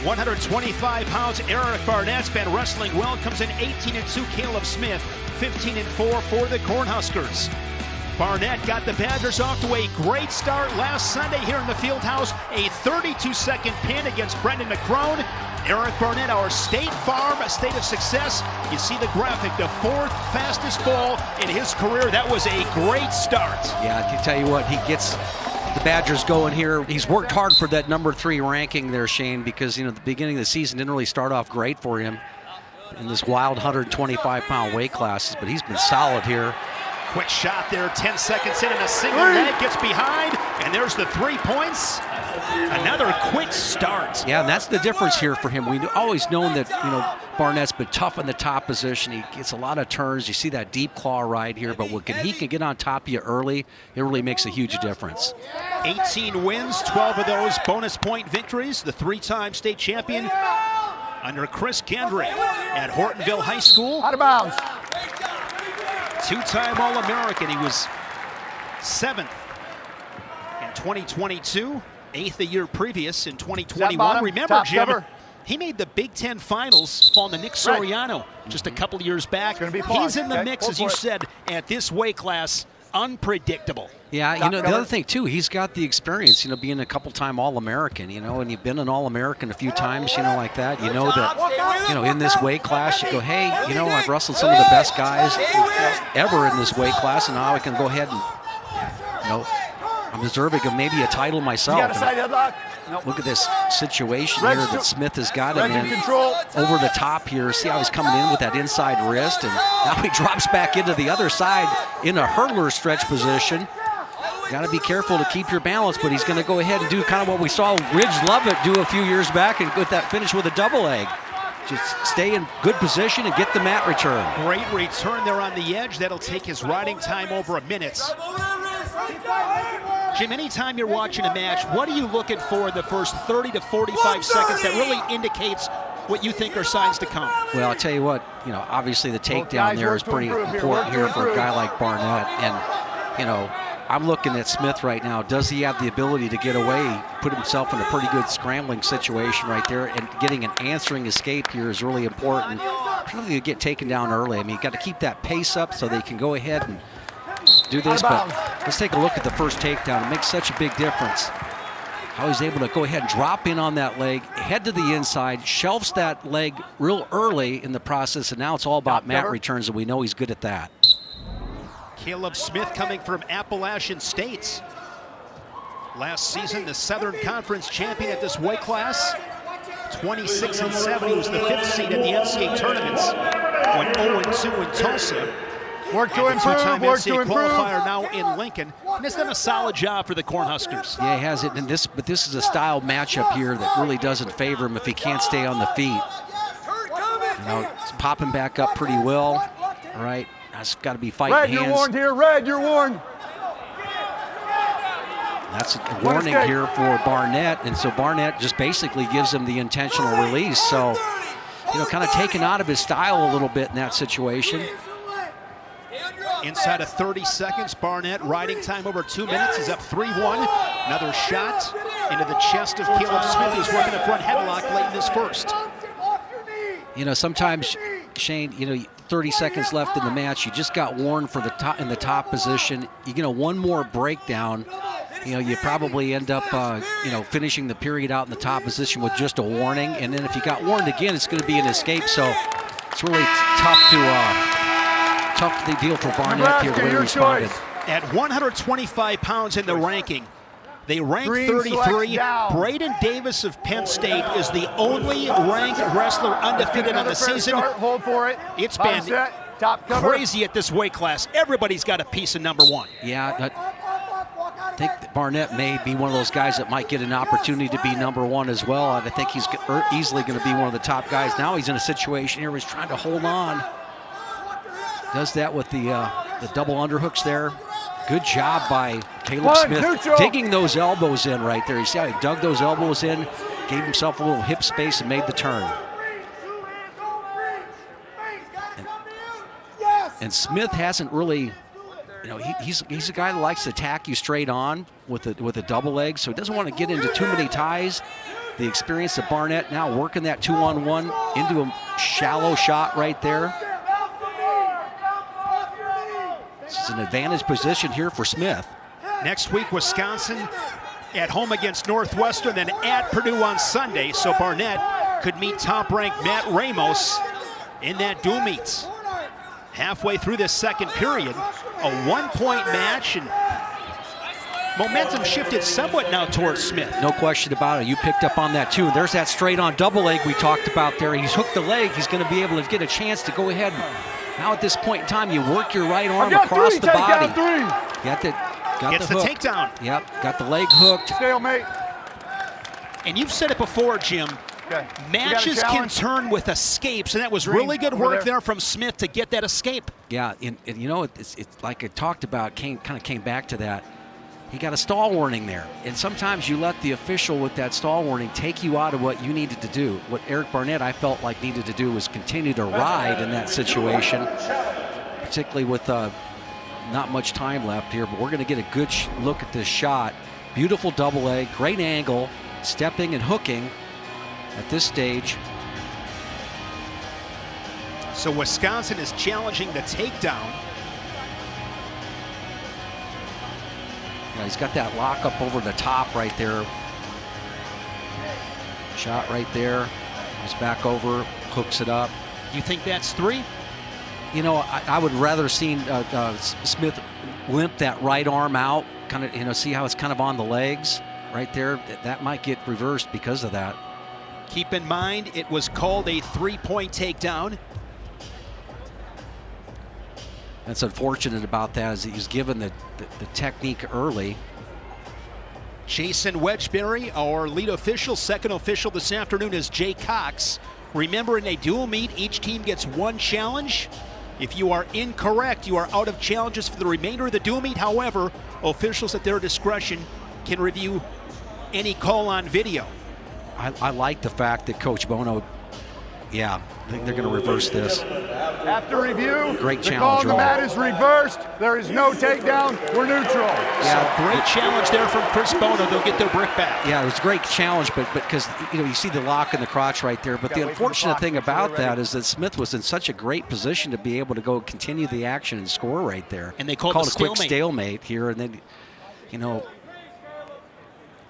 125 pounds, Eric Barnett's been wrestling well. Comes in 18-2, Caleb Smith, 15-4 for the Cornhuskers. Barnett got the Badgers off to a great start last Sunday here in the Fieldhouse. A 32-second pin against Brendan McCrone. Eric Barnett, our State Farm state of success. You see the graphic, the fourth fastest ball in his career. That was a great start. Yeah, I can tell you what, he gets the Badgers going here. He's worked hard for that number 3 ranking there, Shane, because, you know, the beginning of the season didn't really start off great for him in this wild 125-pound weight classes, but he's been solid here. Quick shot there, 10 seconds in, and a single leg gets behind, and there's the 3 points. Another quick start. Yeah, and that's the difference here for him. We've always known that, you know, Barnett's been tough in the top position. He gets a lot of turns. You see that deep claw right here, but when he can get on top of you early, it really makes a huge difference. 18 wins, 12 of those bonus point victories. The 3-time state champion under Chris Gendry at Hortonville High School. Out of bounds. 2-time All-American. He was 7th in 2022, 8th the year previous in 2021. Remember, Jim, he made the Big Ten Finals on the Nick Soriano just a couple of years back. He's in the mix, as you said, at this weight class. Unpredictable. Yeah, you know, the other thing, too, he's got the experience, you know, being a couple-time All-American, you know, and you've been an All-American a few times, you know, like that. You know that, you know, in this weight class, you go, hey, you know, I've wrestled some of the best guys ever in this weight class, and now I can go ahead and, you know, I'm deserving of maybe a title myself. Look at this situation here that Smith has got him in over the top here. See how he's coming in with that inside wrist, and now he drops back into the other side in a hurdler stretch position. Got to be careful to keep your balance, but he's going to go ahead and do kind of what we saw Ridge Lovett do a few years back and get that finish with a double leg. Just stay in good position and get the mat return. Great return there on the edge. That'll take his riding time over a minute. Jim, anytime you're watching a match, what are you looking for in the first 30 to 45 seconds that really indicates what you think are signs to come? Well, I'll tell you what, you know, obviously the takedown there is pretty important here for a guy like Barnett. And, you know, I'm looking at Smith right now. Does he have the ability to get away, put himself in a pretty good scrambling situation right there, and getting an answering escape here is really important. Really to get taken down early. I mean, you've got to keep that pace up so they can go ahead and do this, but let's take a look at the first takedown. It makes such a big difference. How he's able to go ahead and drop in on that leg, head to the inside, shelves that leg real early in the process, and now it's all about mat returns, and we know he's good at that. Caleb Smith coming from Appalachian State. Last season, the Southern Conference champion at this weight class. 26-7, he was the 5th seed at the NCAA tournaments. Went 0-2 in Tulsa. Work to improve, two-time work NCAA to improve. qualifier now in Lincoln. And has done a solid job for the Cornhuskers. Yeah, he has it. And but this is a style matchup here that really doesn't favor him if he can't stay on the feet. You know, it's popping back up pretty well. All right, that's got to be fighting Red, hands. you're warned here. Red, you're warned. That's a warning here for Barnett, and so Barnett just basically gives him the intentional release. So, you know, kind of taken out of his style a little bit in that situation. Inside of 30 seconds, Barnett riding time over 2 minutes. He's up 3-1. Another shot into the chest of Caleb Smith, who's working a front headlock late in this first. You know, sometimes, Shane, you know, 30 seconds left in the match. You just got warned for the top in the top position. You know, one more breakdown, you know, you probably end up, you know, finishing the period out in the top position with just a warning. And then if you got warned again, it's going to be an escape. So it's really tough to deal for Barnett here the way he responded. At 125 pounds in the ranking, they rank 33. Braden Davis of Penn State is the only ranked wrestler undefeated on the season. Hold for it. It's been crazy at this weight class. Everybody's got a piece of number 1. Yeah, I think Barnett may be one of those guys that might get an opportunity to be number 1 as well. And I think he's easily going to be one of the top guys. Now he's in a situation here where he's trying to hold on. Does that with the double underhooks there. Good job by Caleb Smith digging those elbows in right there. You see how he dug those elbows in, gave himself a little hip space and made the turn. And Smith hasn't really, you know, he's a guy that likes to attack you straight on with a double leg, so he doesn't want to get into too many ties. the experience of Barnett now working that 2-on-1 into a shallow shot right there. This is an advantage position here for Smith. Next week, Wisconsin at home against Northwestern, then at Purdue on Sunday. So Barnett could meet top-ranked Matt Ramos in that dual meet. Halfway through this second period, a 1-point match, and momentum shifted somewhat now towards Smith. No question about it. You picked up on that too. There's that straight-on double leg we talked about there. He's hooked the leg. He's going to be able to get a chance to go ahead. Now at this point in time, you work your right arm across the body. Got Gets the takedown. Yep, got the leg hooked. Stalemate. And you've said it before, Jim. Okay. Matches can turn with escapes, and that was really good work there from Smith to get that escape. Yeah, and you know, it's like I talked about, kind of came back to that. He got a stall warning there, and sometimes you let the official with that stall warning take you out of what you needed to do. What Eric Barnett, I felt like, needed to do was continue to ride in that situation, particularly with not much time left here, but we're going to get a good look at this shot. Beautiful double leg, great angle, stepping and hooking at this stage. So Wisconsin is challenging the takedown. Yeah, he's got that lock up over the top right there. Shot right there. He's back over, hooks it up. You think that's 3? You know, I would rather seen Smith limp that right arm out, kind of, you know, see how it's kind of on the legs right there. That might get reversed because of that. Keep in mind, it was called a 3-point takedown. That's unfortunate about that, is he's given the technique early. Jason Wedgbury, our lead official. Second official this afternoon is Jay Cox. Remember, in a dual meet, each team gets 1 challenge. If you are incorrect, you are out of challenges for the remainder of the dual meet. However, officials at their discretion can review any call on video. I like the fact that Coach Bono, yeah, I think they're going to reverse this. After review, great the challenge. call on the mat is reversed. There is no takedown. We're neutral. Yeah, so great challenge there from Chris Bono. They'll get their brick back. Yeah, it was a great challenge, but because, you know, you see the lock in the crotch right there. But the unfortunate thing about that is that Smith was in such a great position to be able to go continue the action and score right there. And they called a quick stalemate here, and then, you know.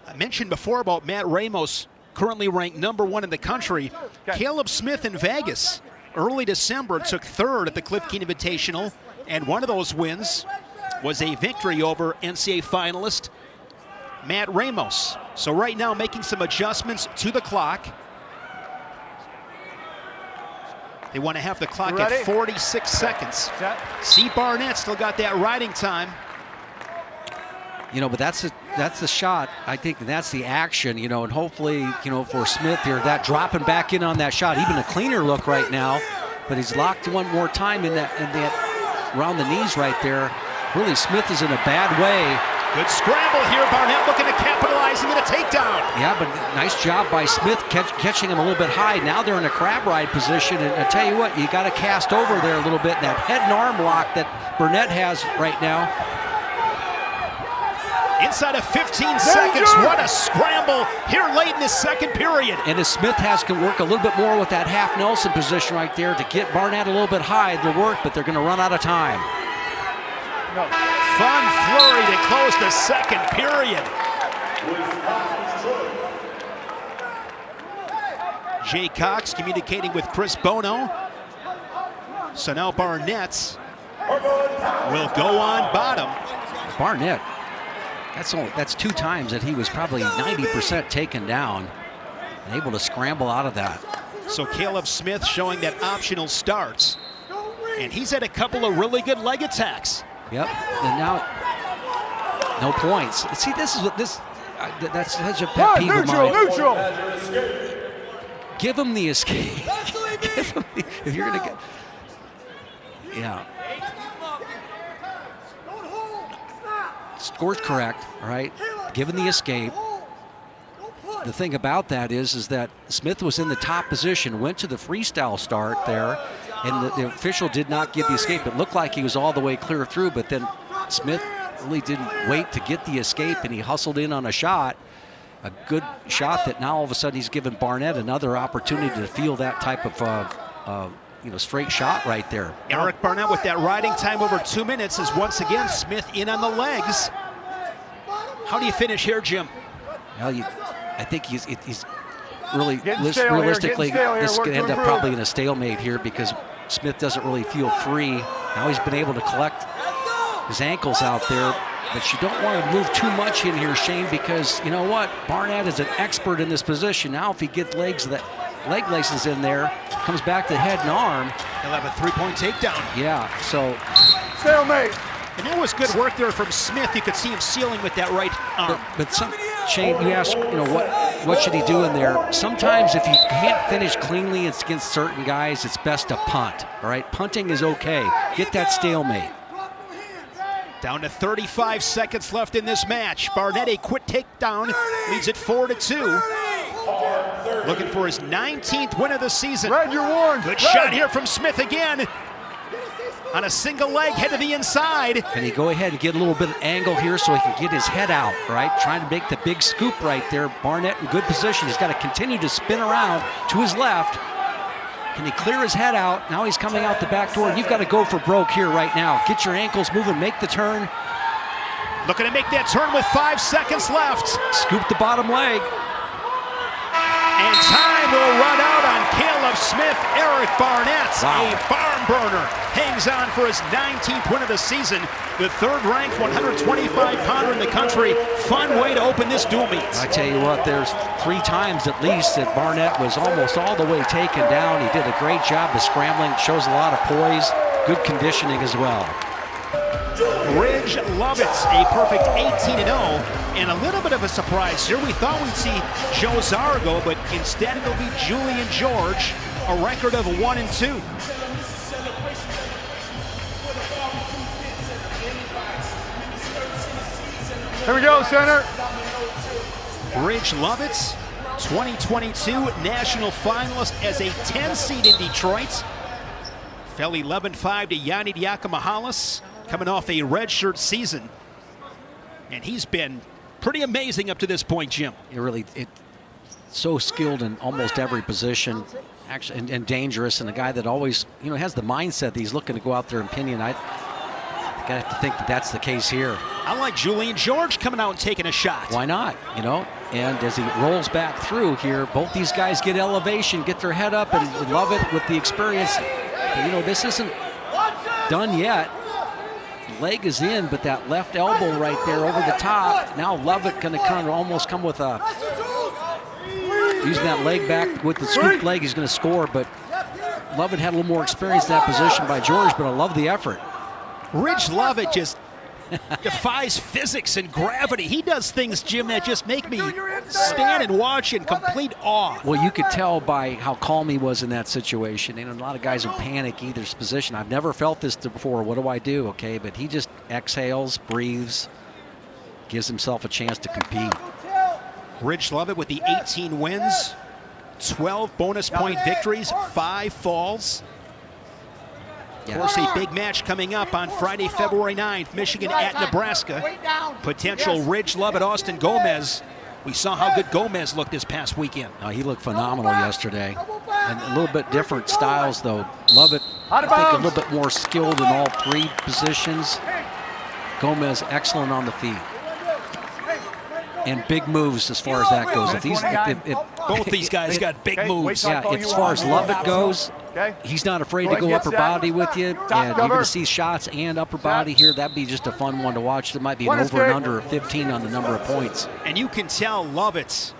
I mentioned before about Matt Ramos, currently ranked #1 in the country. Caleb Smith in Vegas early December took 3rd at the Cliff Keen Invitational, and one of those wins was a victory over NCAA finalist Matt Ramos. So right now making some adjustments to the clock. They want to have the clock at 46 seconds. See, Barnett still got that riding time. You know, but that's the shot. I think that's the action, you know, and hopefully, you know, for Smith here, that dropping back in on that shot, even a cleaner look right now, but he's locked one more time in that around the knees right there. Really, Smith is in a bad way. Good scramble here. Barnett looking to capitalize and get a takedown. Yeah, but nice job by Smith catching him a little bit high. Now they're in a crab ride position, and I tell you what, you got to cast over there a little bit. That head and arm lock that Barnett has right now. Inside of 15 seconds, what a scramble here late in the second period. And as Smith can work a little bit more with that half Nelson position right there to get Barnett a little bit high, it'll work, but they're going to run out of time. Fun flurry to close the second period. Jay Cox communicating with Chris Bono. So now Barnett will go on bottom. Barnett, that's 2 times that he was probably 90% taken down and able to scramble out of that. So Caleb Smith showing that optional starts. And he's had a couple of really good leg attacks. Yep, and now no points. See, that's such a pet peeve of mine. Neutral. Give him the escape. Give him if you're going to get, yeah. Score's correct, all right? Given the escape. The thing about that is that Smith was in the top position, went to the freestyle start there, and the official did not give the escape. It looked like he was all the way clear through, but then Smith really didn't wait to get the escape, and he hustled in on a shot. a good shot that now all of a sudden he's given Barnett another opportunity to feel that type of straight shot right there. Eric Barnett with that riding time over 2 minutes is once again Smith in on the legs. How do you finish here, Jim? Well, I think he's really realistically this could end up probably in a stalemate here because Smith doesn't really feel free. Now he's been able to collect his ankles out there, but you don't want to move too much in here, Shane, because you know what? Barnett is an expert in this position. Now if he gets leg laces in there, comes back to head and arm. He'll have a three-point takedown. Yeah, so. Stalemate. And that was good work there from Smith. You could see him sealing with that right arm. But Shane, you ask, what should he do in there? Sometimes if you can't finish cleanly against certain guys, it's best to punt, all right? Punting is okay. Get that stalemate. Down to 35 seconds left in this match. Barnett, a quick takedown, leads it 4-2. Looking for his 19th win of the season. Red, you're warned. Good shot here from Smith again. On a single leg, head to the inside. Can he go ahead and get a little bit of angle here so he can get his head out, right? Trying to make the big scoop right there. Barnett in good position. He's got to continue to spin around to his left. Can he clear his head out? Now he's coming out the back door. You've got to go for broke here right now. Get your ankles moving, make the turn. Looking to make that turn with 5 seconds left. Scoop the bottom leg. And time will run out on Caleb Smith. Eric Barnett, a barn burner, hangs on for his 19th win of the season. The third-ranked 125-pounder in the country. Fun way to open this dual meet. I tell you what, there's 3 times at least that Barnett was almost all the way taken down. He did a great job of scrambling. Shows a lot of poise, good conditioning as well. Ridge Lovett, a perfect 18-0, and a little bit of a surprise here. We thought we'd see Joe Zargo, but instead it'll be Julian George, a record of 1-2. Here we go, center. Ridge Lovett, 2022 national finalist as a 10 seed in Detroit. Fell 11-5 to Yanni Diakomahalis, coming off a redshirt season. And he's been pretty amazing up to this point, Jim. So skilled in almost every position, actually, and dangerous, and a guy that always, has the mindset that he's looking to go out there and pinion. I have to think that that's the case here. I like Julian George coming out and taking a shot. Why not, And as he rolls back through here, both these guys get elevation, get their head up, and love it with the experience. But, this isn't done yet. Leg is in, but that left elbow right there over the top. Now Lovett going to kind of almost come with a, using that leg back with the scooped leg, he's going to score, but Lovett had a little more experience in that position by George, but I love the effort. Ridge Lovett just defies physics and gravity. He does things, Jim, that just make me stand and watch in complete awe. Well, you could tell by how calm he was in that situation. A lot of guys would panic either position. I've never felt this before. What do I do? Okay, but he just exhales, breathes, gives himself a chance to compete. Ridge Lovett with the 18 wins, 12 bonus point victories, 5 falls. Of course, a big match coming up on Friday, February 9th, Michigan at Nebraska. Potential Ridge Lovett, Austin Gomez. We saw how good Gomez looked this past weekend. He looked phenomenal yesterday. And a little bit different styles, though. Lovett, I think, a little bit more skilled in all 3 positions. Gomez, excellent on the feet. And big moves as far as that goes. Both these guys got big moves. Yeah, as far as Lovett goes, he's not afraid to go upper body with you. And you're going to see shots and upper body here. That'd be just a fun one to watch. There might be an over and under of 15 on the number of points. And you can tell Lovett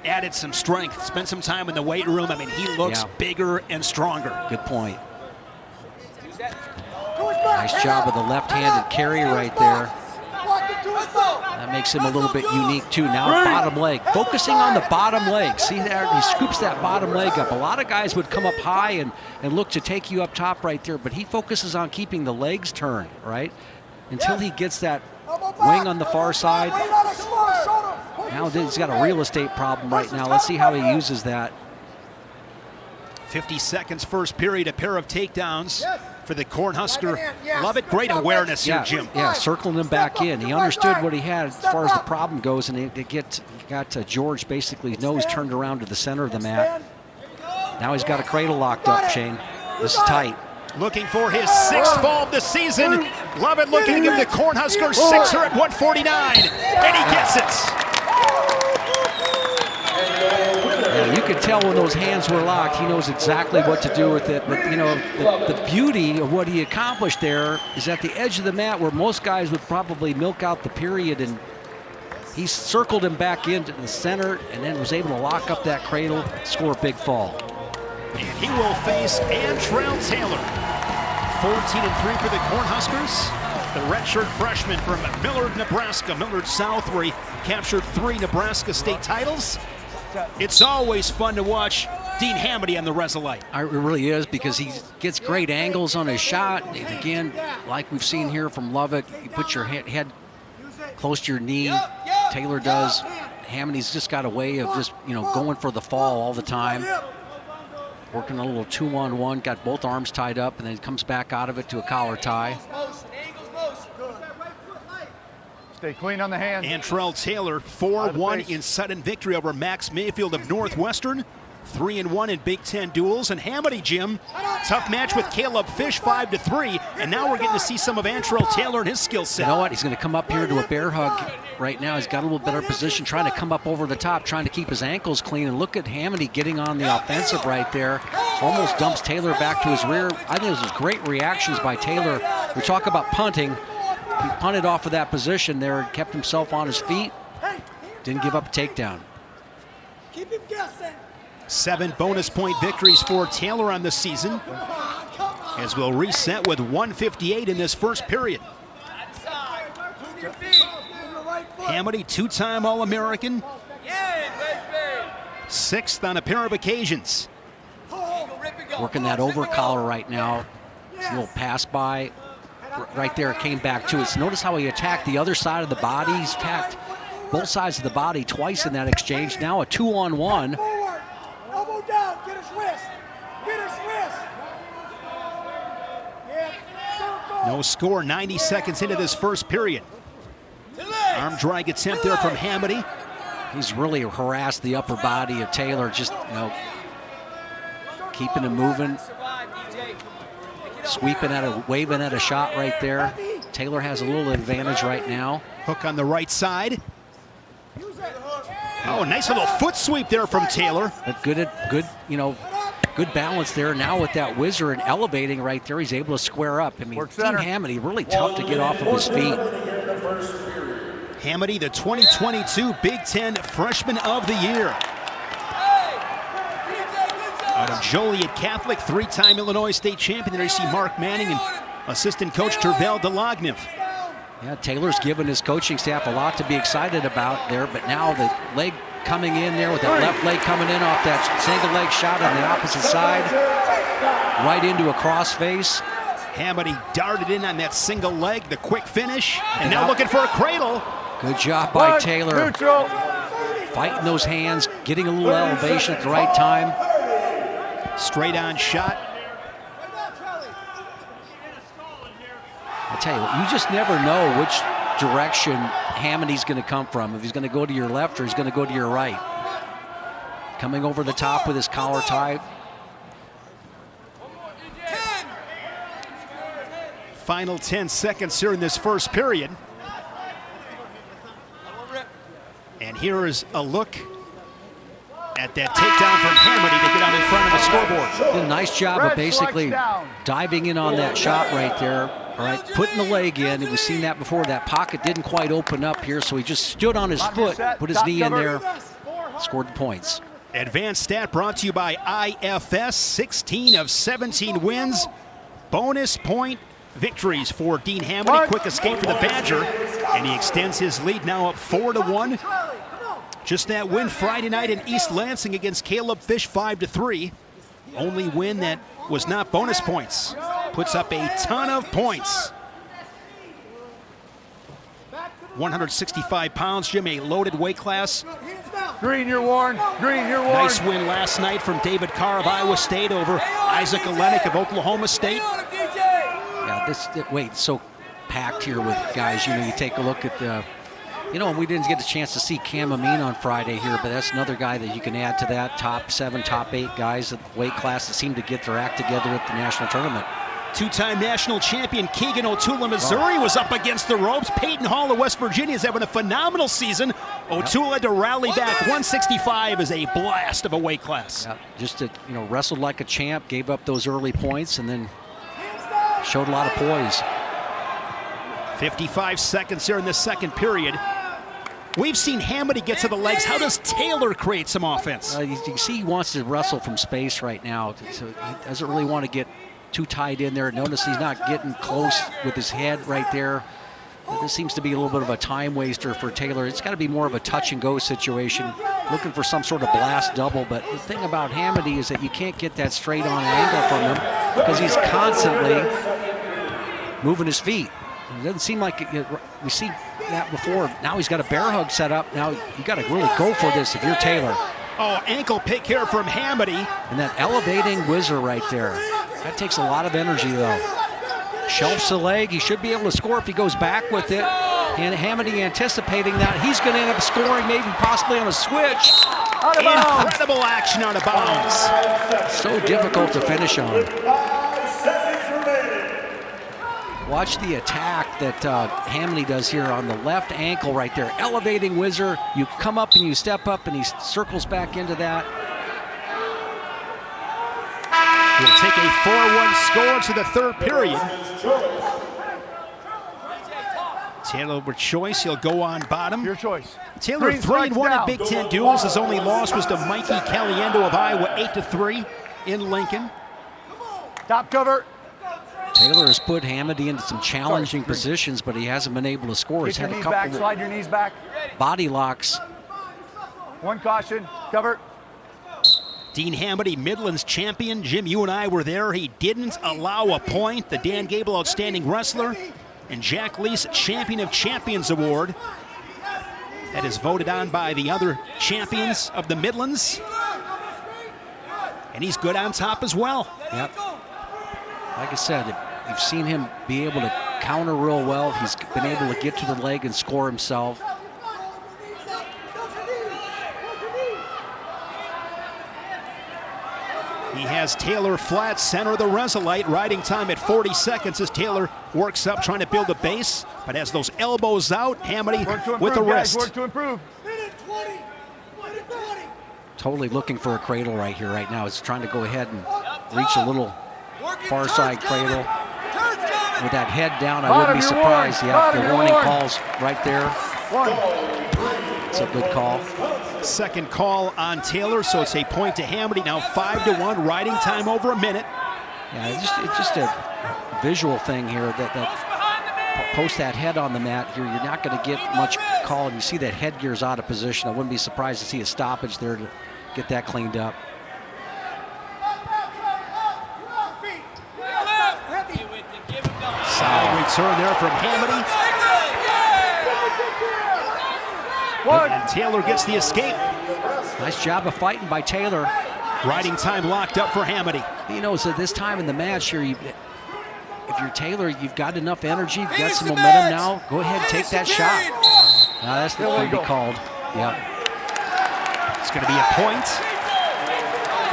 added some strength, spent some time in the weight room. He looks bigger and stronger. Good point. Nice job of the left-handed carry right there. That makes him a little bit unique too. Now bottom leg, focusing on the bottom leg. See there, he scoops that bottom leg up. A lot of guys would come up high and look to take you up top right there, but he focuses on keeping the legs turned, right? Until he gets that wing on the far side. Now he's got a real estate problem right now. Let's see how he uses that. 50 seconds first period, a pair of takedowns for the Cornhusker. Lovett, great awareness here, Jim. Yeah, circling him back in. He understood what he had as far as the problem goes, and he got George basically nose turned around to the center of the mat. Now he's got a cradle locked up, Shane. This is tight. Looking for his 6th fall of the season. Lovett looking to give the Cornhuskers 6er at 149, and he gets it. Yeah, you could tell when those hands were locked, he knows exactly what to do with it. But, you know, the beauty of what he accomplished there is at the edge of the mat where most guys would probably milk out the period, and he circled him back into the center and then was able to lock up that cradle, score a big fall. And he will face Antrell Taylor. 14-3 for the Cornhuskers. The redshirt freshman from Millard, Nebraska, Millard South, where he captured 3 Nebraska state titles. It's always fun to watch Dean Hamiti on the Resolite. It really is, because he gets great angles on his shot. And again, like we've seen here from Lovett, you put your head close to your knee. Taylor does. Hamiti's just got a way of just, you know, going for the fall all the time. Working a little 2-on-1, got both arms tied up, and then comes back out of it to a collar tie. Stay clean on the hand. Antrell Taylor, 4-1 in sudden victory over Max Mayfield of Northwestern. 3-1 in Big Ten duels. And Hamiti, Jim, tough match with Caleb Fish, 5-3. And now we're getting to see some of Antrell Taylor and his skill set. You know what? He's going to come up here to a bear hug right now. He's got a little better position, trying to come up over the top, trying to keep his ankles clean. And look at Hamiti getting on the offensive right there. Almost dumps Taylor back to his rear. I think it was great reactions by Taylor. We talk about punting. He punted off of that position there and kept himself on his feet. Didn't give up a takedown. Keep him guessing. 7 bonus point victories for Taylor on the season, as we'll reset with 158 in this first period. Hamiti, 2-time All-American, 6th on a pair of occasions. Working that over collar right now. It's a little pass by. Right there, it came back to it. Notice how he attacked the other side of the body. He's attacked both sides of the body twice in that exchange. Now a 2-on-1. Elbow down, get his wrist. Get his wrist. No score, 90 seconds into this first period. Arm drag attempt there from Hamiti. He's really harassed the upper body of Taylor, just, you know, keeping him moving. Sweeping at a, waving at a shot right there. Taylor has a little advantage right now. Hook on the right side. Oh, nice little foot sweep there from Taylor. But good, you know, good balance there. Now with that whizzer and elevating right there, he's able to square up. I mean, Dean Hamiti, really tough to get off of his feet. Hamiti, the 2022 Big Ten Freshman of the Year. Out of Joliet Catholic, 3-time Illinois State champion. There you see Mark Manning and assistant coach Tervel DeLognev. Yeah, Taylor's given his coaching staff a lot to be excited about there, but now the leg coming in there with that left leg coming in off that single leg shot on the opposite side, right into a cross face. Hamiti darted in on that single leg, the quick finish, and now looking for a cradle. Good job by Taylor. Fighting those hands, getting a little elevation at the right time. Straight on shot. I tell you what, you just never know which direction Hamiti's going to come from. If he's going to go to your left or he's going to go to your right. Coming over the top with his collar tie. Final 10 seconds here in this first period. And here is a look at that takedown from Hamiti to get out in front of the scoreboard. Did a nice job of basically diving in on that shot right there. All right, putting the leg in. We've seen that before. That pocket didn't quite open up here, so he just stood on his foot, put his knee in there, scored the points. Advanced stat brought to you by IFS. 16 of 17 wins. Bonus point victories for Dean Hamiti. Quick escape for the Badger, and he extends his lead now up 4-1. Just that win Friday night in East Lansing against Caleb Fish, 5-3. Only win that was not bonus points. Puts up a ton of points. 165 pounds, Jim, a loaded weight class. Green, you're warned. Green, you're warned. Nice win last night from David Carr of Iowa State over Isaac Olenek of Oklahoma State. Yeah, it's so packed here with guys. You know, you take a look at the, you know, and we didn't get a chance to see Cam Amin on Friday here, but that's another guy that you can add to that top 7, top 8 guys of the weight class that seem to get their act together at the national tournament. Two-time national champion Keegan O'Toole of Missouri was up against the ropes. Peyton Hall of West Virginia is having a phenomenal season. O'Toole had to rally back. 165 is a blast of a weight class. Yeah, just to, you know, wrestled like a champ, gave up those early points, and then showed a lot of poise. 55 seconds here in the second period. We've seen Hamiti get to the legs. How does Taylor create some offense? You can see he wants to wrestle from space right now, so he doesn't really want to get too tied in there. Notice he's not getting close with his head right there. This seems to be a little bit of a time waster for Taylor. It's got to be more of a touch and go situation, looking for some sort of blast double. But the thing about Hamiti is that you can't get that straight on angle from him because he's constantly moving his feet. It doesn't seem like we see that before. Now he's got a bear hug set up. Now you got to really go for this if you're Taylor. Oh, ankle pick here from Hamiti. And that elevating whizzer right there. That takes a lot of energy, though. Shelves the leg. He should be able to score if he goes back with it. And Hamiti anticipating that. He's going to end up scoring, maybe possibly on a switch. Incredible action out of bounds. So difficult to finish on. Watch the attack that Hamiti does here on the left ankle right there. Elevating whizzer. You come up and you step up, and he circles back into that. We'll take a 4-1 score to the third period. Taylor with choice, he'll go on bottom. Your choice. Taylor 3-1 at Big Ten duels. His only loss was to Mikey Caliendo of Iowa, 8-3 in Lincoln. Top cover. Taylor has put Hamiti into some challenging positions, but he hasn't been able to score. He's had a couple back, slide your knees back. Body locks. One caution, cover. Dean Hamiti, Midlands champion. Jim, you and I were there. He didn't allow a point. The Dan Gable Outstanding Wrestler and Jack Lease Champion of Champions Award. That is voted on by the other champions of the Midlands. And he's good on top as well. Yep. Like I said, you've seen him be able to counter real well. He's been able to get to the leg and score himself. He has Taylor flat, center of the Resolite, riding time at 40 seconds as Taylor works up, trying to build a base, but has those elbows out. Hamiti with the wrist. Work to improve. Totally looking for a cradle right here, right now. He's trying to go ahead and reach a little far side cradle. With that head down, I wouldn't be surprised. Yeah, the warning calls right there. It's a good call. Second call on Taylor, so it's a point to Hamiti. Now 5-1, riding time over a minute. Yeah, it's just a visual thing here that post that head on the mat here. You're not going to get much call, and you see that headgear's out of position. I wouldn't be surprised to see a stoppage there to get that cleaned up. Solid return there from Hamiti. And Taylor gets the escape. Nice job of fighting by Taylor. Riding time locked up for Hamiti. You know, so this time in the match here, if you're Taylor, you've got enough energy, you've got some momentum now. Go ahead and take that shot. Now that's going to be called. Yeah. It's going to be a point.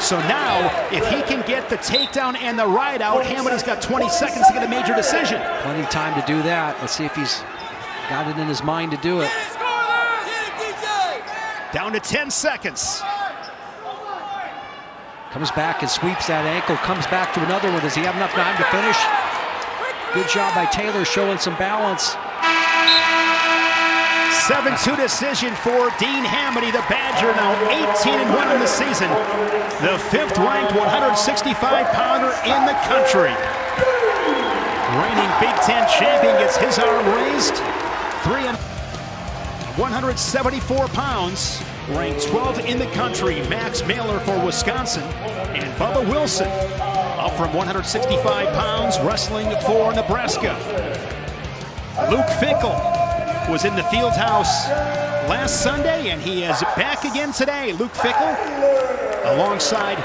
So now, if he can get the takedown and the ride out, Hamiti's got 20 seconds to get a major decision. Plenty of time to do that. Let's see if he's got it in his mind to do it. Down to 10 seconds. Comes back and sweeps that ankle, comes back to another one. Does he have enough time to finish? Good job by Taylor showing some balance. 7-2 decision for Dean Hamiti, the Badger, now 18-1 in the season. The 5th-ranked 165-pounder in the country. Reigning Big Ten champion gets his arm raised. 174 pounds, ranked 12th in the country. Max Maylor for Wisconsin, and Bubba Wilson, up from 165 pounds, wrestling for Nebraska. Luke Finkel was in the field house last Sunday, and he is back again today. Luke Fickle, alongside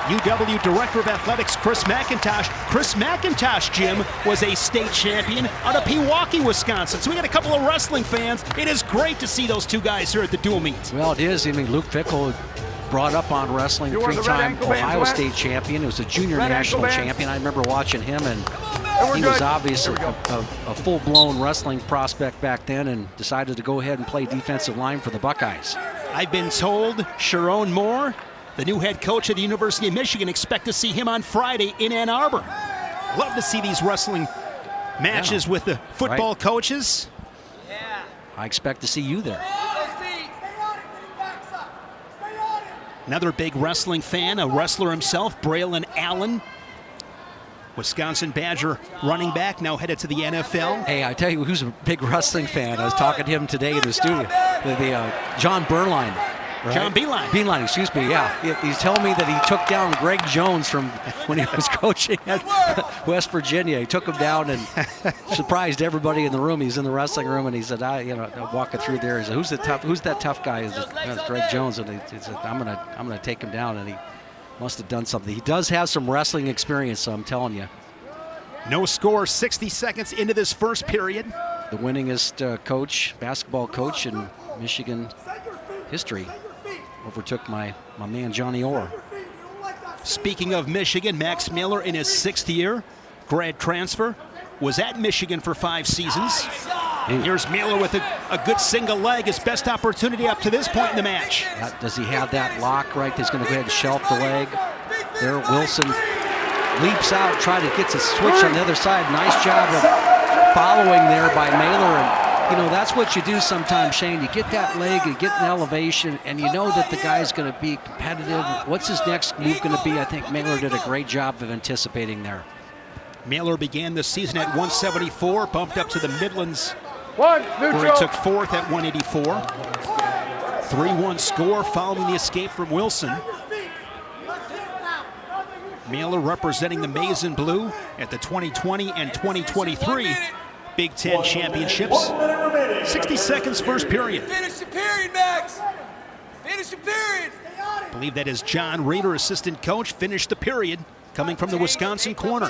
UW Director of Athletics Chris McIntosh. Chris McIntosh, Jim, was a state champion out of Pewaukee, Wisconsin. So we got a couple of wrestling fans. It is great to see those two guys here at the dual meet. Well, it is. I mean, Luke Fickle brought up on wrestling, three-time Ohio State champion. He was a junior national champion. I remember watching him, and he was obviously a full-blown wrestling prospect back then and decided to go ahead and play defensive line for the Buckeyes. I've been told Sharon Moore, the new head coach at the University of Michigan, expect to see him on Friday in Ann Arbor. Love to see these wrestling matches with the football coaches. I expect to see you there. Another big wrestling fan, a wrestler himself, Braylon Allen. Wisconsin Badger running back, now headed to the NFL. Hey, I tell you who's a big wrestling fan. I was talking to him today in the studio. John Berline. Right? John Beeline. Beeline, excuse me, yeah. He's telling me that he took down Greg Jones from when he was coaching at West Virginia. He took him down and surprised everybody in the room. He's in the wrestling room, and he said, walking through there, he said, who's that tough guy? He said, Greg Jones. And he said, I'm gonna take him down, and he must have done something. He does have some wrestling experience, so I'm telling you. No score, 60 seconds into this first period. The winningest basketball coach in Michigan history overtook my man Johnny Orr. Speaking of Michigan, Max Maylor in his 6th year, grad transfer, was at Michigan for 5 seasons. Here's Maylor with a good single leg, his best opportunity up to this point in the match. Does he have that lock right? He's going to go ahead and shelf the leg. There, Wilson leaps out, gets a switch on the other side. Nice job of following there by Maylor. And that's what you do sometimes, Shane. You get that leg, you get an elevation, and you know that the guy's going to be competitive. What's his next move going to be? I think Maylor did a great job of anticipating there. Maylor began the season at 174, bumped up to the Midlands, where he took 4th at 184. 3-1 score following the escape from Wilson. Maylor representing the Maize and Blue at the 2020 and 2023 Big Ten Championships. 60 seconds, first period. Finish the period, Max. Finish the period. I believe that is John Rader, assistant coach, finished the period, coming from the Wisconsin corner.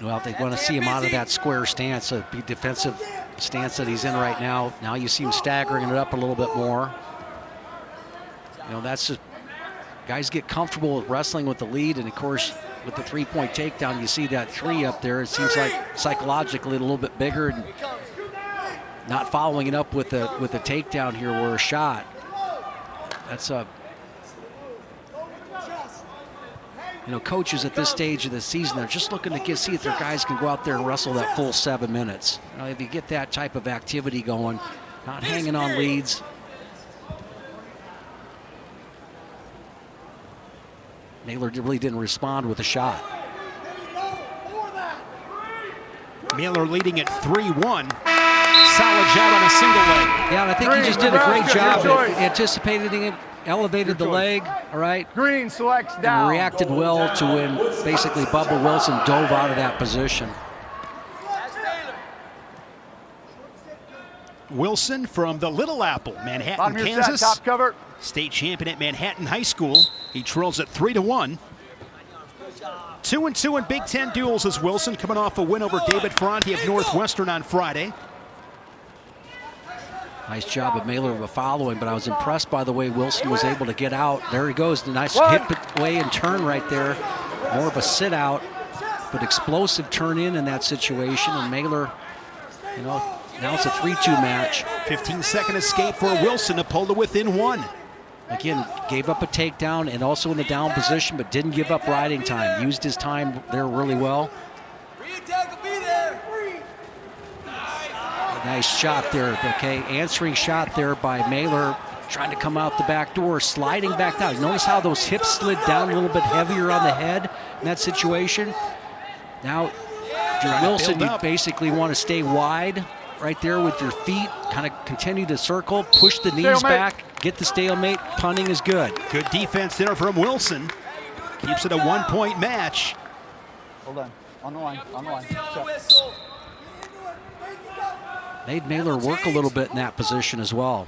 Well, they want to see him out of that square stance, a defensive stance that he's in right now. Now you see him staggering it up a little bit more. That's just, guys get comfortable with wrestling with the lead, and of course, with the three-point takedown, you see that 3 up there. It seems like psychologically a little bit bigger, and not following it up with a takedown here or a shot. That's coaches at this stage of the season, they're just looking to see if their guys can go out there and wrestle that full 7 minutes. If you get that type of activity going, not hanging on leads. Maylor really didn't respond with a shot. Maylor leading at 3-1. Solid job on a single leg. Yeah, and I think he just did a great job at anticipating it, elevated the leg, all right? Green selects down. And reacted well to when basically Bubba Wilson dove out of that position. Wilson from the Little Apple, Manhattan, Kansas. Top cover. State champion at Manhattan High School. He trails at 3-1. 2-2 in Big Ten duels as Wilson, coming off a win over David Ferranti of Northwestern on Friday. Nice job of Maylor of following, but I was impressed by the way Wilson was able to get out. There he goes, the nice hip away and turn right there. More of a sit out, but explosive turn in that situation. And Maylor, now it's a 3-2 match. 15-second escape for Wilson to pull to within 1. Again, gave up a takedown and also in the down position, but didn't give up riding time. Used his time there really well. Nice shot there, okay? Answering shot there by Maylor, trying to come out the back door, sliding back down. Notice how those hips slid down a little bit heavier on the head in that situation. Now, Wilson, you basically want to stay wide right there with your feet, kind of continue to circle, push the knees back, get the stalemate. Punting is good. Good defense there from Wilson. Keeps it a 1-point match. Hold on the line, Check. Made Maylor work a little bit in that position as well.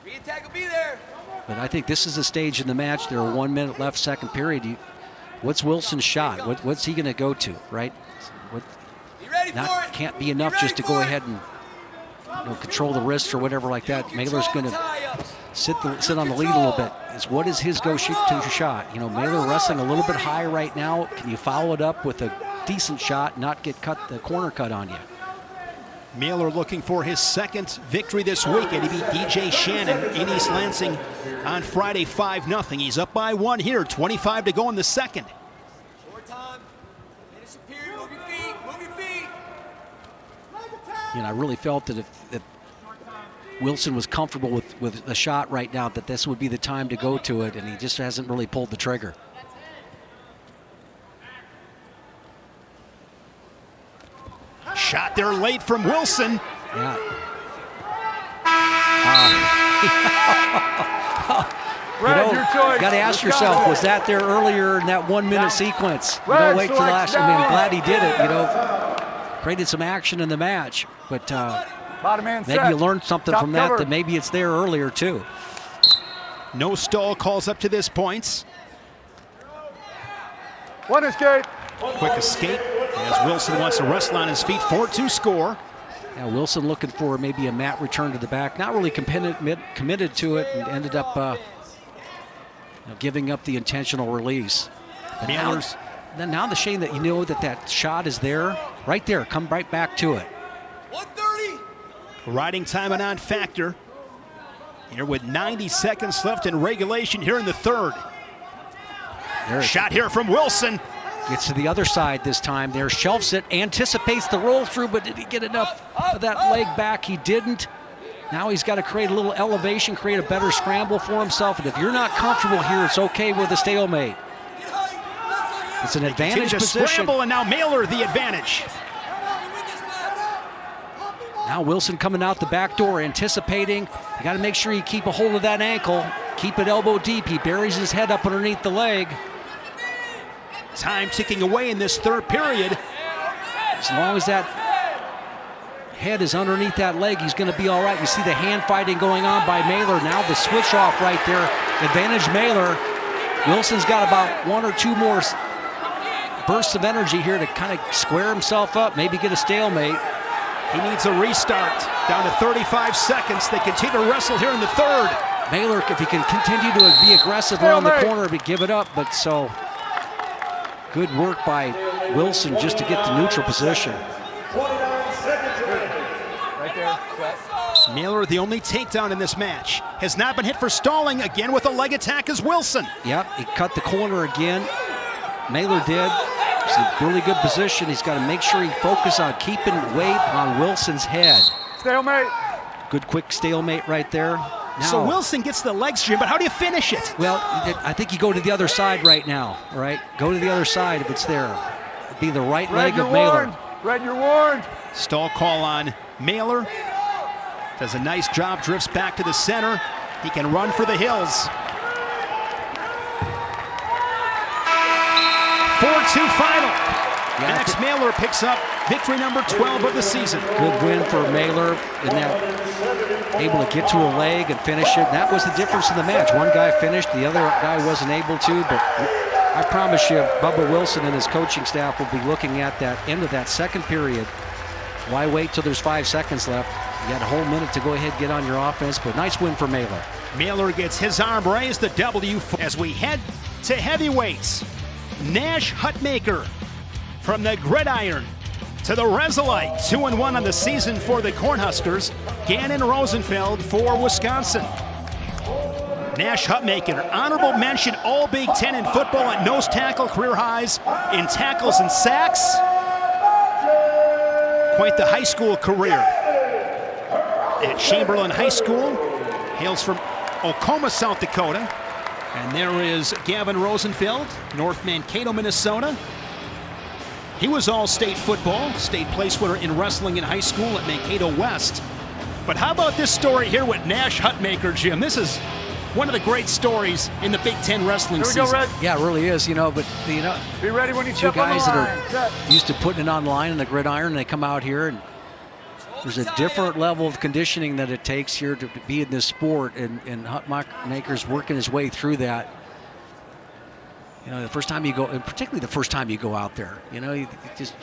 Re-attack will be there. But I think this is a stage in the match. There are 1 minute left, second period. What's Wilson's shot? What's he going to go to, right? Be ready for it. Can't be enough just to go ahead and control the wrists or whatever like that. Maylor's going to sit on the lead a little bit. What is his go-to shot? Maylor wrestling a little bit high right now. Can you follow it up with a decent shot, not get the corner cut on you? Maylor looking for his second victory this week, and he beat DJ Shannon in East Lansing on Friday 5-0. He's up by 1 here, 25 to go in the second. Short time. Finish the period. Move your feet. Move your feet. I really felt that if Wilson was comfortable with the shot right now, that this would be the time to go to it, and he just hasn't really pulled the trigger. Shot there late from Wilson. Yeah. Your choice. Got to ask yourself, was that there earlier in that 1 minute sequence? Wait till the last. I mean, I'm glad he did it. Created some action in the match, but maybe you learned something from that. That maybe it's there earlier too. No stall calls up to this point. One escape. Quick escape as Wilson wants to wrestle on his feet. 4-2 score. Yeah, Wilson looking for maybe a mat return to the back. Not really committed to it, and ended up giving up the intentional release. Now the shame that that shot is there, right there. Come right back to it. 130. Riding time a non-factor. Here with 90 seconds left in regulation here in the third. Shot here from Wilson. Gets to the other side this time. There, shelves it, anticipates the roll through, but did he get enough of that leg back? He didn't. Now he's got to create a little elevation, create a better scramble for himself. And if you're not comfortable here, it's okay with a stalemate. It's an advantage position. Scramble, and now Maylor the advantage. Now Wilson coming out the back door, anticipating. You got to make sure you keep a hold of that ankle. Keep it elbow deep. He buries his head up underneath the leg. Time ticking away in this third period. As long as that head is underneath that leg, he's going to be all right. You see the hand fighting going on by Maylor. Now the switch off right there. Advantage Maylor. Wilson's got about 1 or 2 more bursts of energy here to kind of square himself up, maybe get a stalemate. He needs a restart. Down to 35 seconds. They continue to wrestle here in the third. Maylor, if he can continue to be aggressive around the corner, but give it up. But so good work by Wilson just to get the neutral position. Maylor, the only takedown in this match, has not been hit for stalling. Again with a leg attack as Wilson. Yep, he cut the corner again. Maylor did. It's a really good position. He's got to make sure he focuses on keeping weight on Wilson's head. Stalemate. Good quick stalemate right there. Now, so Wilson gets the leg stream, but how do you finish it? Well, I think you go to the other side right now, right? Go to the other side if it's there. It'd be the right leg of Maylor. Red, you're warned. Stall call on Maylor. Does a nice job, drifts back to the center. He can run for the hills. 4-2 final. Max Maylor picks up victory number 12 of the season. Good win for Maylor in that, able to get to a leg and finish it. That was the difference in the match. One guy finished, the other guy wasn't able to, but I promise you, Bubba Wilson and his coaching staff will be looking at that end of that second period. Why wait till there's 5 seconds left? You got a whole minute to go ahead and get on your offense, but nice win for Maylor. Maylor gets his arm raised, the W as we head to heavyweights. Nash Hutmacher from the gridiron to the Resolite. 2-1 on the season for the Cornhuskers. Gannon Rosenfeld for Wisconsin. Nash Hutmacher, honorable mention All Big Ten in football at nose tackle, career highs in tackles and sacks. Quite the high school career at Chamberlain High School. Hails from Oklahoma, South Dakota. And there is Gavin Rosenfeld, North Mankato, Minnesota. He was all-state football, state place winner in wrestling in high school at Mankato West. But how about this story here with Nash Hutmacher, Jim? This is one of the great stories in the Big Ten wrestling season. Here we go, Red. Yeah, it really is, but be ready when you two step on the guys line. that are used to putting it on the line in the gridiron, and they come out here and there's a different level of conditioning that it takes here to be in this sport, and Hutmacher's working his way through that. You know, the first time you go, and particularly the first time you go out there, you know, you just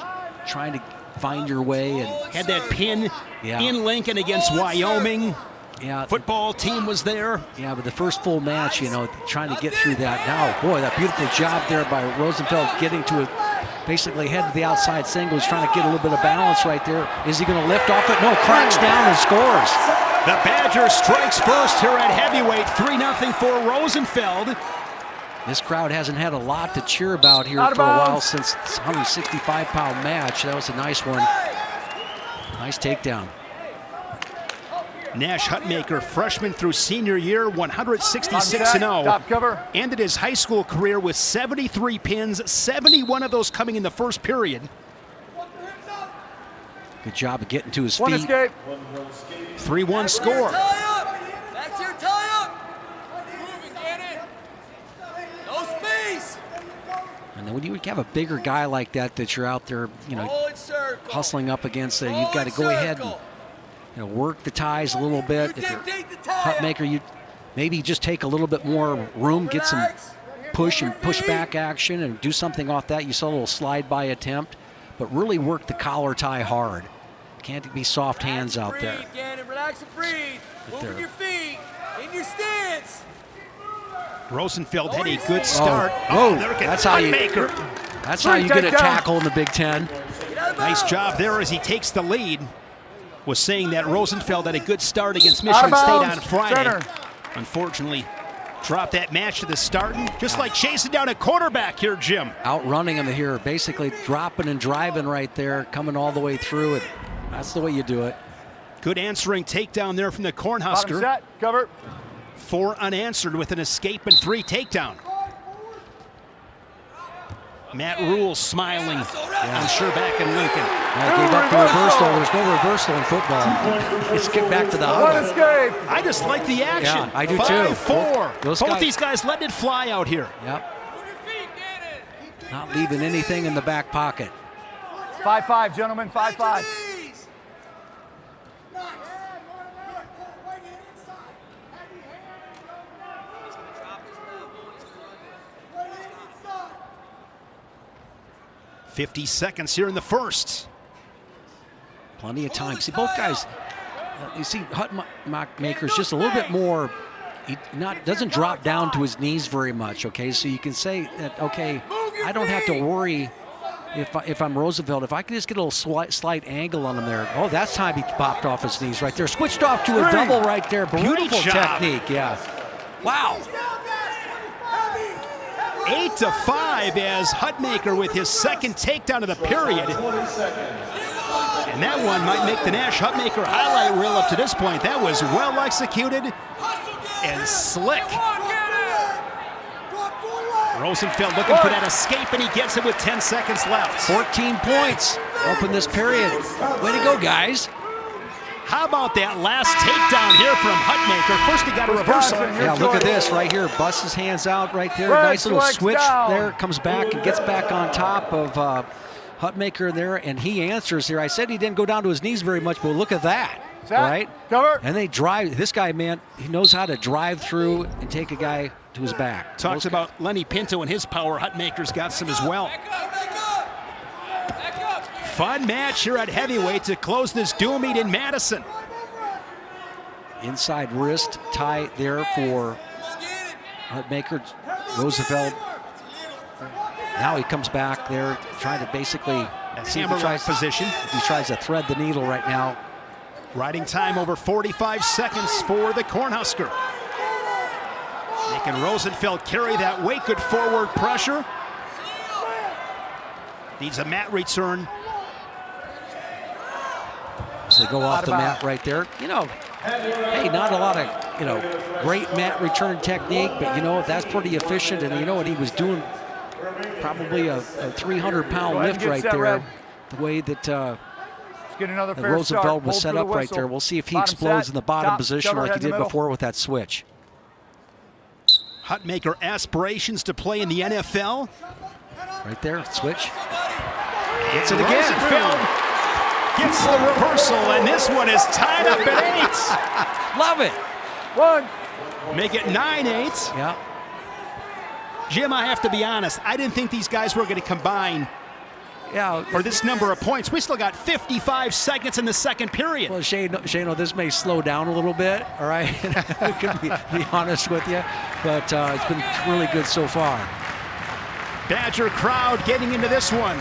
trying to find your way. And had that pin in Lincoln against Wyoming. Yeah, football team was there. Yeah, but the first full match, you know, trying to get through that. Now, boy, that beautiful job there by Rosenfeld getting to it, basically head to the outside single. He's trying to get a little bit of balance right there. Is he going to lift off it? No, cracks down and scores. The Badgers strikes first here at heavyweight, 3-0 for Rosenfeld. This crowd hasn't had a lot to cheer about here for a while since this 165-pound match. That was a nice one. Nice takedown. Nash Hutmacher, freshman through senior year, 166-0. Top cover. Ended his high school career with 73 pins, 71 of those coming in the first period. Good job of getting to his One feet. escape. 3-1 score. Back to your tie-up. Moving, Gannon. No space. And then when you have a bigger guy like that you're out there, you know, hustling up against, you've got to go ahead and, you know, work the ties a little bit. If you're Hutmacher, you maybe just take a little bit more room, get some push and push back action and do something off that. You saw a little slide by attempt, but really work the collar tie hard. Can't be soft hands out there. Relax and breathe. Moving your feet. In your stance. Rosenfeld had a good start. Oh, that's how you get a tackle in the Big Ten. Nice job there as he takes the lead. Was saying that Rosenfeld had a good start against Michigan State on Friday. Center. Unfortunately, dropped that match to the starting, just like chasing down a quarterback here, Jim. Outrunning him here, basically dropping and driving right there, coming all the way through it. That's the way you do it. Good answering takedown there from the Bottom Cornhusker. set. Cover. 4 unanswered with an escape and 3 takedown. Matt Rule smiling, I'm sure, back in Lincoln. Yeah, gave up the reversal. There's no reversal in football. Let's get back to the One huddle. escape. I just like the action. Yeah, I do 5-4. too. Both these guys letting it fly out here. Yep. Not leaving anything in the back pocket. 5-5, gentlemen. 5-5. Nice. 50 seconds here in the first. Plenty of time. See, both guys, you see Hutmacher's just a little bit more, he doesn't drop down to his knees very much, okay? So you can say that, okay, I don't have to worry if I'm Rosenfeld. If I can just get a little slight angle on him there. Oh, that's time he popped off his knees right there. Switched off to a double right there. Beautiful technique, yeah. Wow. 8-5 as Hutmacher with his second takedown of the period. And that one might make the Nash Hutmacher highlight reel up to this point. That was well executed and slick. Rosenfeld looking for that escape, and he gets it with 10 seconds left. 14 points open this period. Way to go, guys. How about that last takedown here from Hutmacher? First he got a reversal. Yeah, look at this right here. Busts his hands out right there. Nice little switch there. Comes back and gets back on top of Hutmacher there, and he answers here. I said he didn't go down to his knees very much, but look at that. Right? Cover. And they drive. This guy, man, he knows how to drive through and take a guy to his back. Talks about Lenny Pinto and his power. Hutmacher's got some as well. Fun match here at heavyweight to close this dual meet in Madison. Inside wrist tie there for Hutmacher. Rosenfeld. Now he comes back there trying to basically see if he tries position. If he tries to thread the needle right now. Riding time over 45 seconds for the Cornhusker. Making Rosenfeld carry that weight. Good forward pressure. Needs a mat return. So they go off the mat right there. You know, hey, not a lot of, you know, great mat return technique, but, you know, that's pretty efficient. And you know what he was doing? Probably a 300-pound lift right there. The way that Rosenfeld was set up right there. We'll see if he explodes in the bottom position like he did before with that switch. Hutmacher aspirations to play in the NFL. Right there, switch. Gets it again. Rosenfeld gets the reversal, and this one is tied up at 8. Love it. 1. Make it 9-8. Yeah. Jim, I have to be honest. I didn't think these guys were going to combine Yeah. for this number of points. We still got 55 seconds in the second period. Well, Shane, this may slow down a little bit, all right? I can be honest with you, but it's been really good so far. Badger crowd getting into this one.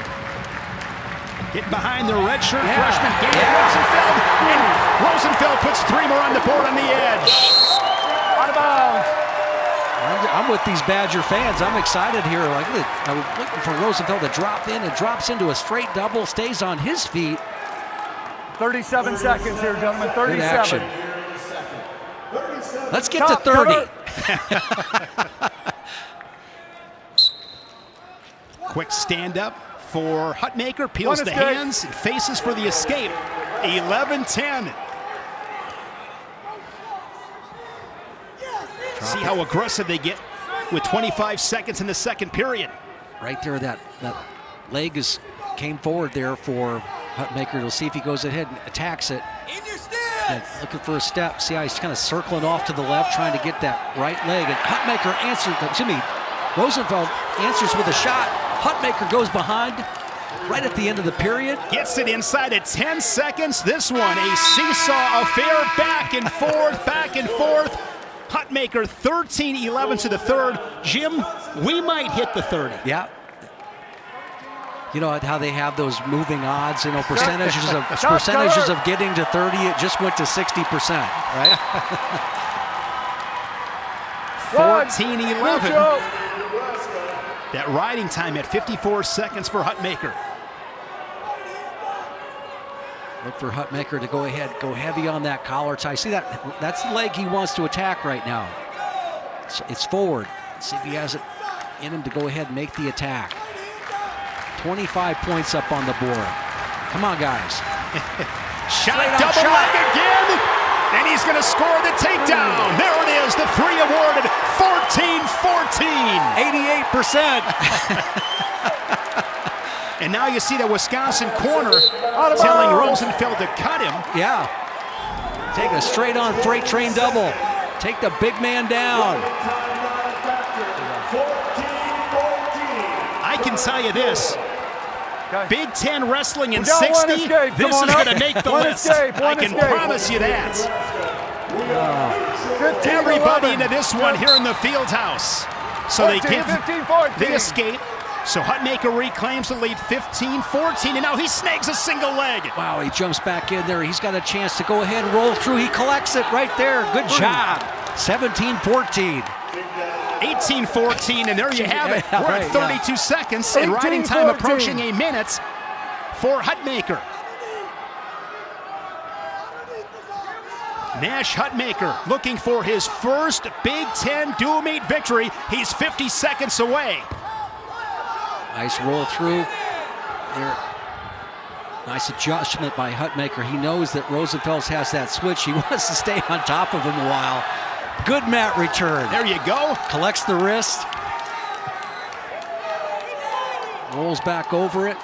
Getting behind the redshirt freshman, Gannon Rosenfeld. And Rosenfeld puts 3 more on the board on the edge. Out of bounds. I'm with these Badger fans. I'm excited here. I'm looking for Rosenfeld to drop in. It drops into a straight double, stays on his feet. 37 seconds here, gentlemen. Good 37. action. Let's get to 30. Quick stand up for Hutmacher. Peels the hands and faces for the escape. 11-10. See how aggressive they get with 25 seconds in the second period. Right there, that leg came forward there for Hutmacher. We'll see if he goes ahead and attacks it. In your stance. Looking for a step. See how he's kind of circling off to the left, trying to get that right leg. And Hutmacher answers, Rosenfeld answers with a shot. Hutmacher goes behind right at the end of the period. Gets it inside at 10 seconds. This one, a seesaw affair, back and forth, back and forth. Hutmacher 13-11 to the third. Jim, we might hit the 30. Yeah. You know how they have those moving odds, percentages of getting to 30. It just went to 60%, right? 14-11. That riding time at 54 seconds for Hutmacher. Look for Hutmacher to go ahead, go heavy on that collar tie. See that's the leg he wants to attack right now. So it's forward. See if he has it in him to go ahead and make the attack. 25 points up on the board. Come on, guys. Shot double leg again, and he's going to score the takedown. There it is, the 3 awarded, 14-14. 88%. And now you see the Wisconsin corner telling Rosenfeld to cut him. Yeah. Take a straight-on freight train double. Take the big man down. I can tell you this. Big Ten wrestling in We got 60, one escape. this Come is on going to up. make the One list. escape, I one can escape. promise you that. 15, Everybody 11. into this one here in the field house. So 14, they give 15, 14. the escape. So Hutmacher reclaims the lead 15-14, and now he snags a single leg. Wow, he jumps back in there. He's got a chance to go ahead and roll through. He collects it right there. Good job. 17-14. 18-14, and there you have it. We're at 32 seconds, and riding time 18-14. approaching a minute for Hutmacher. Nash Hutmacher looking for his first Big Ten dual meet victory. He's 50 seconds away. Nice roll through there. Nice adjustment by Hutmacher. He knows that Rosenfeld has that switch. He wants to stay on top of him a while. Good mat return. There you go. Collects the wrist. Rolls back over it.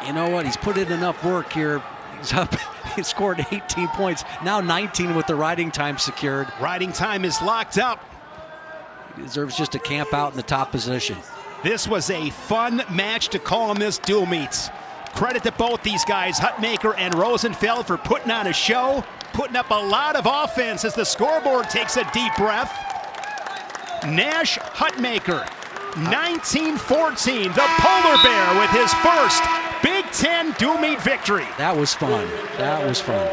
You know what? He's put in enough work here. He's up. He scored 18 points. Now 19 with the riding time secured. Riding time is locked up. He deserves just to camp out in the top position. This was a fun match to call on this dual meets. Credit to both these guys, Hutmacher and Rosenfeld, for putting on a show, putting up a lot of offense as the scoreboard takes a deep breath. Nash Hutmacher, 19-14, the polar bear with his first Big Ten dual meet victory. That was fun. That was fun.